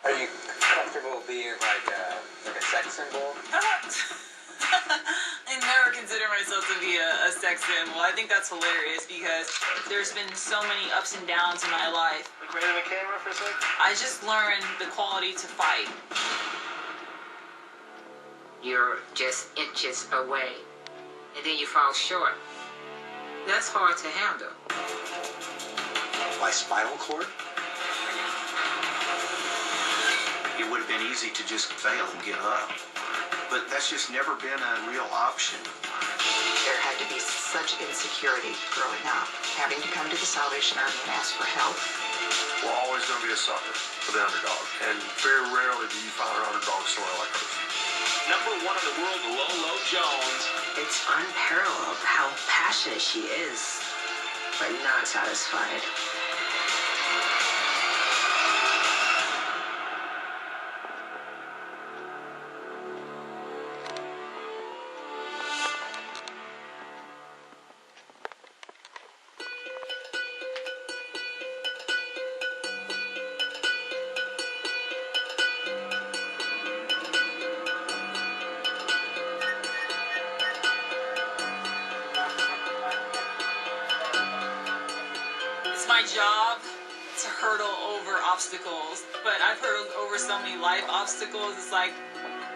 Are you comfortable being like a sex symbol? I never consider myself to be a sex symbol. I think that's hilarious because there's been so many ups and downs in my life. Look right in the camera for a sec. I just learned the quality to fight. You're just inches away, and then you fall short. That's hard to handle. My spinal cord? It would have been easy to just fail and give up. But that's just never been a real option. There had to be such insecurity growing up, having to come to the Salvation Army and ask for help. We're always going to be a sucker for the underdog, and very rarely do you find an underdog story like hers. #1 in the world, Lolo Jones. It's unparalleled how passionate she is, but not satisfied. It's my job to hurdle over obstacles, but I've hurdled over so many life obstacles. It's like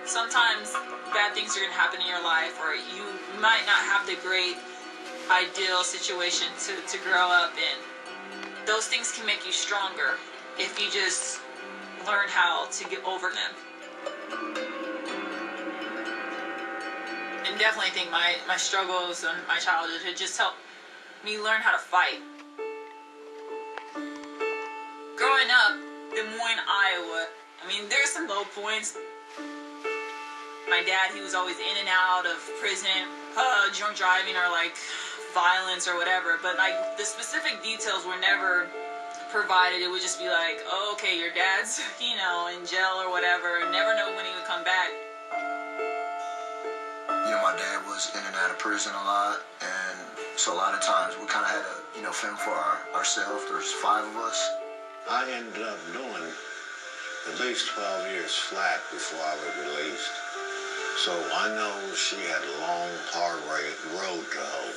sometimes bad things are going to happen in your life, or you might not have the great ideal situation to grow up in. Those things can make you stronger if you just learn how to get over them. And definitely think my struggles and my childhood had just helped me learn how to fight. Growing up, Des Moines, Iowa, I mean, there's some low points. My dad, he was always in and out of prison, drunk driving or like violence or whatever, but like the specific details were never provided. It would just be like, oh, okay, your dad's, in jail or whatever, never know when he would come back. My dad was in and out of prison a lot, and so a lot of times we kind of had to, fend for ourselves. There's 5 of us. I ended up doing at least 12 years flat before I was released. So I know she had a long, hard road to hoe.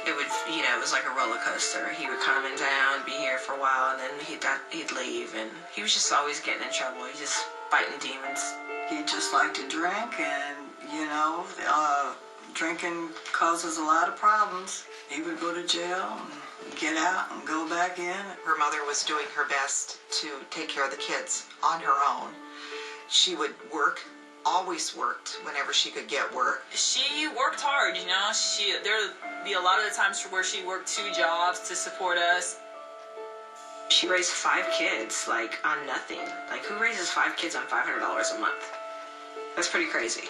It would, it was like a roller coaster. He would come and down, be here for a while, and then he'd leave, and he was just always getting in trouble. He just fighting demons. He just liked to drink, and drinking causes a lot of problems. He would go to jail and get out and go back in. Her mother was doing her best to take care of the kids on her own. She would work, always worked whenever she could get work. She worked hard, there'd be a lot of the times where she worked 2 jobs to support us. She raised 5 kids, on nothing. Who raises 5 kids on $500 a month? That's pretty crazy.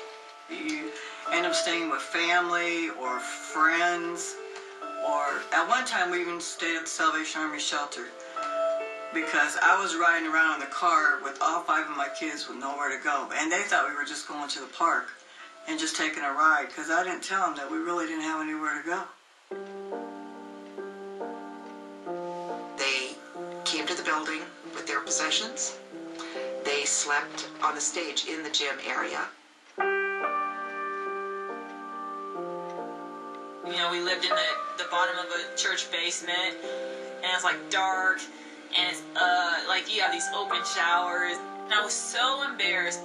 You end up staying with family or friends, or at one time we even stayed at the Salvation Army shelter because I was riding around in the car with all 5 of my kids with nowhere to go, and they thought we were just going to the park and just taking a ride because I didn't tell them that we really didn't have anywhere to go. They came to the building with their possessions. They slept on the stage in the gym area. We lived in the bottom of a church basement, and it's dark, and it's you have these open showers, and I was so embarrassed.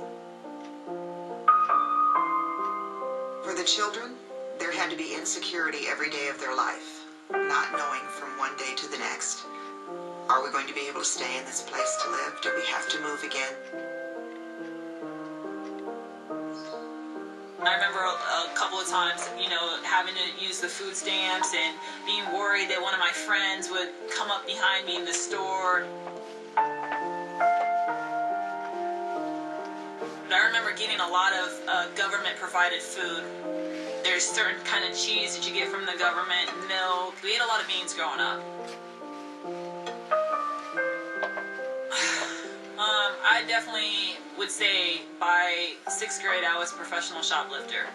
For the children, there had to be insecurity every day of their life, not knowing from one day to the next. Are we going to be able to stay in this place to live? Do we have to move again? I remember a couple of times, having to use the food stamps and being worried that one of my friends would come up behind me in the store. But I remember getting a lot of government-provided food. There's certain kind of cheese that you get from the government, milk. We ate a lot of beans growing up. I definitely would say by 6th grade I was a professional shoplifter.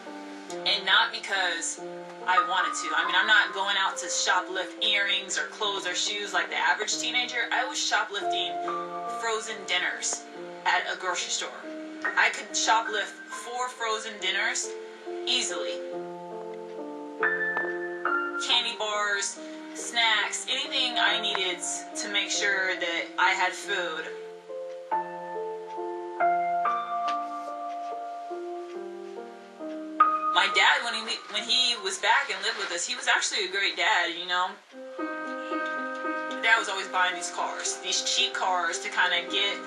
And not because I wanted to. I mean, I'm not going out to shoplift earrings or clothes or shoes like the average teenager. I was shoplifting frozen dinners at a grocery store. I could shoplift 4 frozen dinners easily. Candy bars, snacks, anything I needed to make sure that I had food. My dad, when he was back and lived with us, he was actually a great dad, you know. Dad was always buying these cars, these cheap cars to kind of get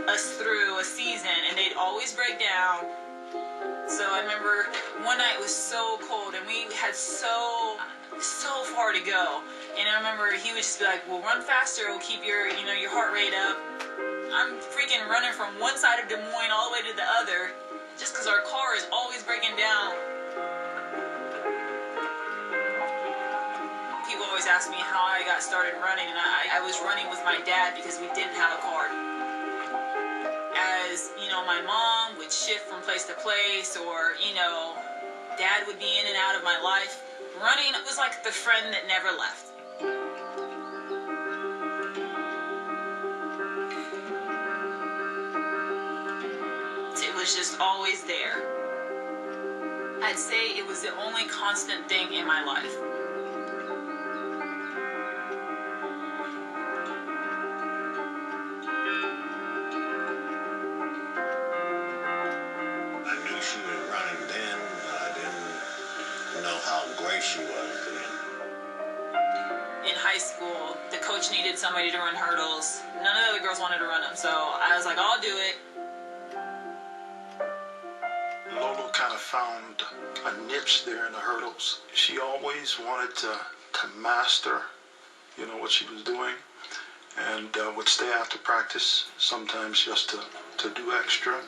us through a season, and they'd always break down. So I remember one night it was so cold, and we had so far to go. And I remember he would just be like, "Well, run faster. It'll keep your heart rate up." I'm freaking running from one side of Des Moines all the way to the other, just because our car is always breaking down. People always ask me how I got started running, and I was running with my dad because we didn't have a car. As, you know, my mom would shift from place to place, or, you know, dad would be in and out of my life. Running was like the friend that never left. It was just always there. I'd say it was the only constant thing in my life. I knew she was running then, but I didn't know how great she was then. In high school, the coach needed somebody to run hurdles. None of the other girls wanted to run them, so I was like, I'll do it. Lolo kind of found a niche there in the hurdles. She always wanted to master, you know, what she was doing, and would stay after practice sometimes just to do extra.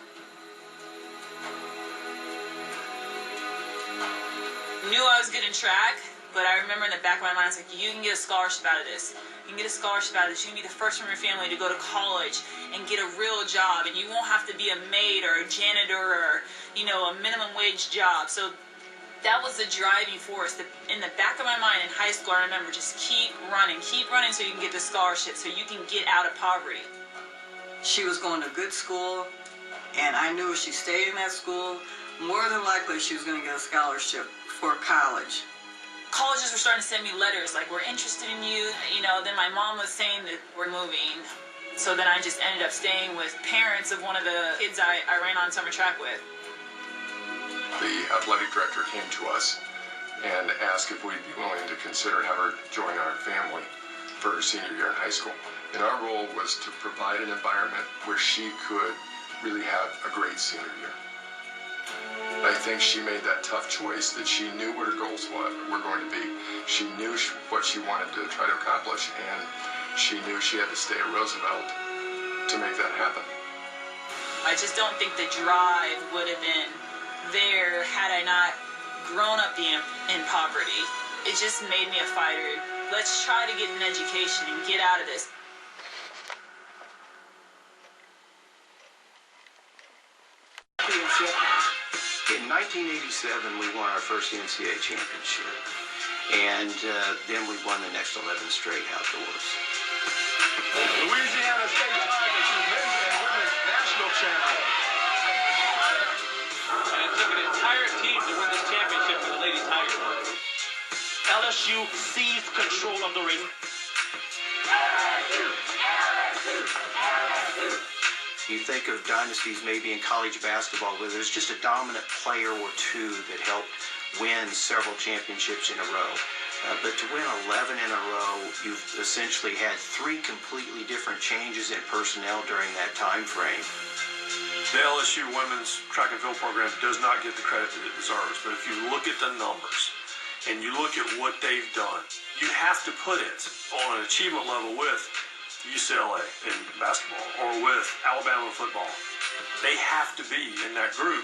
Knew I was good in track, but I remember in the back of my mind, I was like, you can get a scholarship out of this. You can get a scholarship out of this. You can be the first from your family to go to college and get a real job, and you won't have to be a maid or a janitor or, you know, a minimum wage job. So that was the driving force. In the back of my mind in high school, I remember just keep running so you can get the scholarship, so you can get out of poverty. She was going to good school, and I knew if she stayed in that school, more than likely she was going to get a scholarship for college. Colleges were starting to send me letters like, we're interested in you. You know, then my mom was saying that we're moving. So then I just ended up staying with parents of one of the kids I ran on summer track with. The athletic director came to us and asked if we'd be willing to consider having her join our family for her senior year in high school. And our role was to provide an environment where she could really have a great senior year. I think she made that tough choice, that she knew what her goals were going to be. She knew what she wanted to try to accomplish, and she knew she had to stay at Roosevelt to make that happen. I just don't think the drive would have been there had I not grown up being in poverty. It just made me a fighter. Let's try to get an education and get out of this. In 1987, we won our first NCAA championship, and then we won the next 11 straight outdoors. Louisiana State Tigers, men's and women's national champion. And it took an entire team to win this championship for the Lady Tigers. LSU seized control of the race. You think of dynasties maybe in college basketball where there's just a dominant player or two that helped win several championships in a row. But to win 11 in a row, you've essentially had 3 completely different changes in personnel during that time frame. The LSU women's track and field program does not get the credit that it deserves. But if you look at the numbers and you look at what they've done, you have to put it on an achievement level with UCLA in basketball or with Alabama football. They have to be in that group.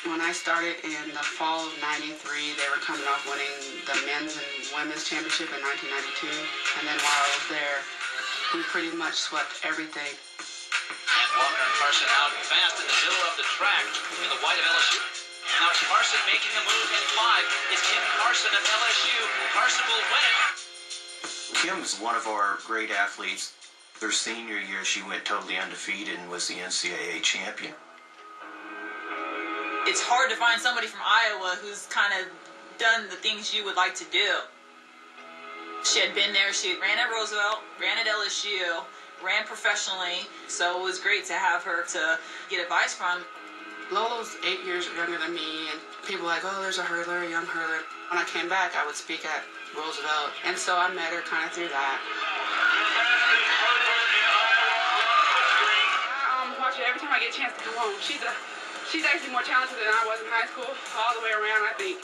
When I started in the fall of '93, they were coming off winning the men's and women's championship in 1992. And then while I was there, we pretty much swept everything. And Walker and Carson out fast in the middle of the track in the white of LSU. Now it's Carson making a move in 5. It's Kim Carson of LSU. Carson will win it. Kim's one of our great athletes. Her senior year, she went totally undefeated and was the NCAA champion. It's hard to find somebody from Iowa who's kind of done the things you would like to do. She had been there. She ran at Roosevelt, ran at LSU, ran professionally. So it was great to have her to get advice from. Lolo's 8 years younger than me, and people were like, oh, there's a hurler, a young hurler. When I came back, I would speak at Roosevelt, and so I met her kind of through that. I watch her every time I get a chance to come home. She's actually more talented than I was in high school, all the way around, I think.